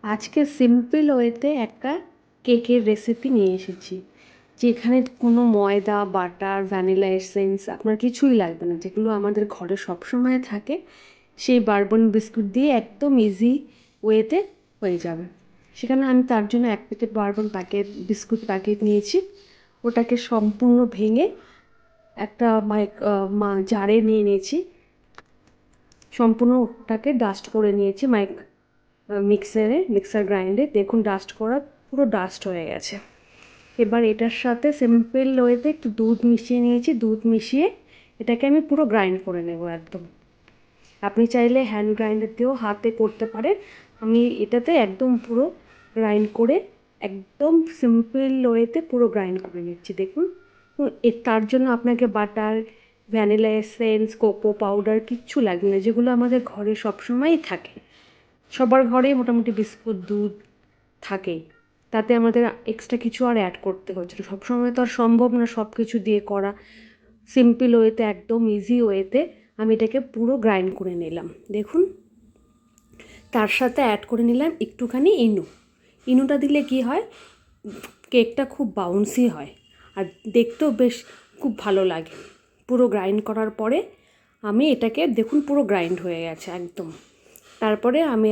আজকে সিম্পল ওয়েতে একটা কেকের রেসিপি নিয়ে এসেছি, যেখানে কোনো ময়দা, বাটার, ভ্যানিলা এসেন্স আপনার কিছুই লাগবে না, যেগুলো আমাদের ঘরে সবসময় থাকে। সেই বারবন বিস্কুট দিয়ে একদম ইজি ওয়েতে হয়ে যাবে। সেখানে আমি তার জন্য 1 প্যাকেট বারবন বিস্কুট প্যাকেট নিয়েছি। ওটাকে সম্পূর্ণ ভেঙে একটা জারে নিয়ে নিয়েছি। সম্পূর্ণ ওটাকে ডাস্ট করে নিয়েছি মিক্সার গ্রাইন্ডে। দেখুন পুরো ডাস্ট হয়ে গেছে। এবার এটার সাথে সিম্পল ওয়েতে একটু দুধ মিশিয়ে নিয়েছি। দুধ মিশিয়ে এটাকে আমি পুরো গ্রাইন্ড করে নেব একদম। আপনি চাইলে হ্যান্ড গ্রাইন্ডার দিয়েও হাতে করতে পারেন। আমি এটাতে একদম পুরো গ্রাইন্ড করে একদম সিম্পল ওয়েতে পুরো গ্রাইন্ড করে নিচ্ছি। দেখুন, তার জন্য আপনাকে butter, vanilla essence, cocoa powder কিচ্ছু লাগবে না, যেগুলো আমাদের ঘরে সবসময়ই থাকে। সবার ঘরেই মোটামুটি বিস্কুট, দুধ থাকেই। তাতে আমাদের এক্সট্রা কিছু আর অ্যাড করতে হচ্ছে না। সবসময় তো আর সম্ভব না সব কিছু দিয়ে করা। সিম্পল ওয়েতে, একদম ইজি ওয়েতে আমি এটাকে পুরো গ্রাইন্ড করে নিলাম। দেখুন, তার সাথে অ্যাড করে নিলাম একটুখানি ইনুটা দিলে কি হয়, কেকটা খুব বাউন্সি হয় আর দেখতেও বেশ খুব ভালো লাগে। পুরো গ্রাইন্ড করার পরে আমি এটাকে দেখুন পুরো গ্রাইন্ড হয়ে গেছে একদম। তারপরে আমি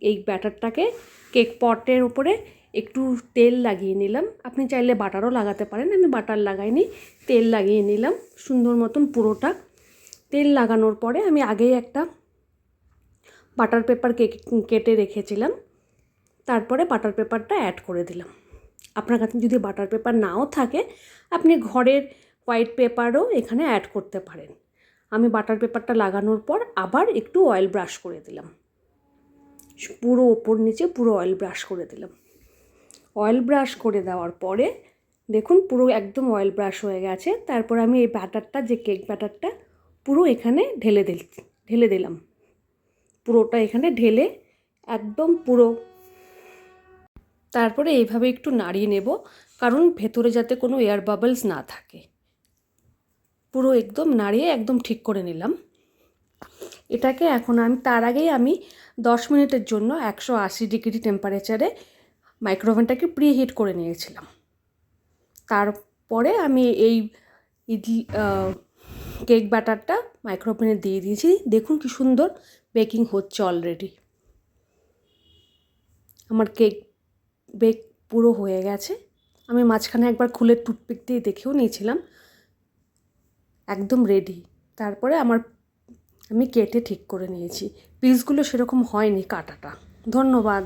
এই ব্যাটারটাকে কেক পটের উপরে একটু তেল লাগিয়ে নিলাম। আপনি চাইলে বাটারও লাগাতে পারেন, আমি বাটার লাগাইনি, তেল লাগিয়ে নিলাম সুন্দর মতন পুরোটা। তেল লাগানোর পরে আমি আগেই একটা বাটার পেপার কেটে রেখেছিলাম। তারপরে বাটার পেপারটা অ্যাড করে দিলাম। আপনার কাছে যদি বাটার পেপার নাও থাকে, আপনি ঘরের হোয়াইট পেপারও এখানে অ্যাড করতে পারেন। আমি বাটার পেপারটা লাগানোর পর আবার একটু অয়েল ব্রাশ করে দিলাম, পুরো ওপর নিচে পুরো অয়েল ব্রাশ করে দিলাম। অয়েল ব্রাশ করে দেওয়ার পরে দেখুন পুরো একদম অয়েল ব্রাশ হয়ে গেছে। তারপর আমি এই ব্যাটারটা, যে কেক ব্যাটারটা, পুরো এখানে ঢেলে দিলাম। পুরোটা এখানে ঢেলে একদম পুরো, তারপরে এইভাবে একটু নাড়িয়ে নেব, কারণ ভেতরে যাতে কোনো এয়ার বাবলস না থাকে। পুরো একদম নাড়িয়ে একদম ঠিক করে নিলাম। এটাকে এখন তার আগেই আমি 10 মিনিটের জন্য 180 ডিগ্রি টেম্পারেচারে মাইক্রোওভেনটাকে প্রিহিট করে নিয়েছিলাম। তারপরে আমি এই কেক ব্যাটারটা মাইক্রোওভেনে দিয়ে দিয়েছি। দেখুন কি সুন্দর বেকিং হচ্ছে অলরেডি। আমার কেক বেক পুরো হয়ে গেছে। আমি মাঝখানে একবার খুলে টুথপিক দিয়ে দেখেও নিয়েছিলাম, একদম রেডি। তারপরে আমি কেটে ঠিক করে নিয়েছি। পিসগুলো সেরকম হয়নি কাটাটা। ধন্যবাদ।